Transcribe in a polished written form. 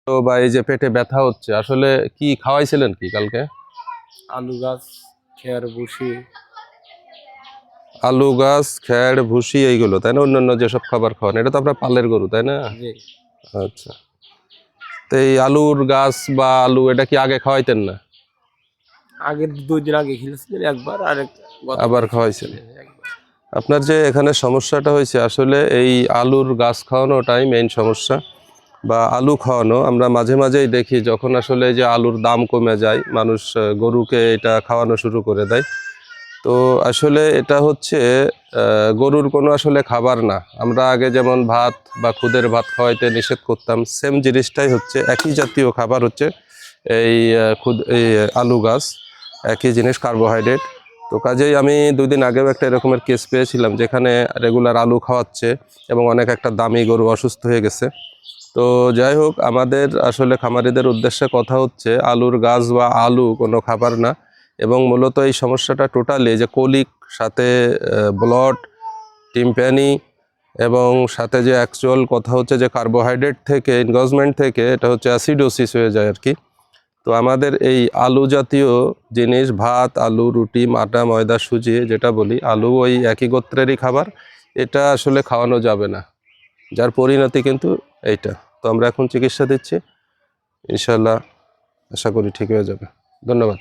তো বা এই যে পেটে ব্যথা হচ্ছে, আসলে কি খাওয়াইছিলেন কি কালকে? আলু গাছ, খেয়ার ভুসি। আলু গাছ, খ্যাড়, ভুসি এইগুলো তাই না? অন্যান্য যেসব খাবার খাওয়ান, এটা তো আপনার পালের গরু তাই না? জি। আচ্ছা। তো এই আলুর গাছ বা আলু এটা কি আগে খাওয়াইতেন না? আগের 2 দিন আগে খেয়েছিলেন একবার, আর আবার গতকালকে খাওয়াইছেন? খেলেন একবার। আপনার যে এখানে সমস্যাটা হয়েছে আসলে এই আলুর গাছ খাওয়ানোটাই মেইন সমস্যা, বা আলু খাওয়ানো। আমরা মাঝে মাঝেই দেখি যখন আসলে এই যে আলুর দাম কমে যায়, মানুষ গরুকে এটা খাওয়ানো শুরু করে দেয়। তো আসলে এটা হচ্ছে গরুর কোনো আসলে খাবার না। আমরা আগে যেমন ভাত বা খুদের ভাত খাওয়াইতে নিষেধ করতাম, সেম জিনিসটাই হচ্ছে, একই জাতীয় খাবার হচ্ছে এই আলু গাছ, একই জিনিস, কার্বোহাইড্রেট। তো কাজেই আমি 2 দিন আগেও একটা এরকমের কেস পেয়েছিলাম, যেখানে রেগুলার আলু খাওয়াচ্ছে এবং অনেক একটা দামি গরু অসুস্থ হয়ে গেছে। তো যাই হোক, আমাদের আসলে খামারিদের উদ্দেশ্যে কথা হচ্ছে, আলুর গাছ বা আলু কোনো খাবার না। এবং মূলত এই সমস্যাটা টোটালি যে কোলিক, সাথে ব্লড, টিম্প্যানি, এবং সাথে যে অ্যাকচুয়াল কথা হচ্ছে যে কার্বোহাইড্রেট থেকে, এনগজমেন্ট থেকে এটা হচ্ছে অ্যাসিডোসিস হয়ে যায় আর কি। তো আমাদের এই আলু জাতীয় জিনিস, ভাত, আলু, রুটি, আটা, ময়দা, সুজি যেটা বলি, আলু ওই একই গোত্রেরই খাবার। এটা আসলে খাওয়ানো যাবে না, যার পরিণতি কিন্তু এইটা। তো আমরা এখন চিকিৎসা দিচ্ছি, ইনশাল্লাহ আশা করি ঠিক হয়ে যাবে। ধন্যবাদ।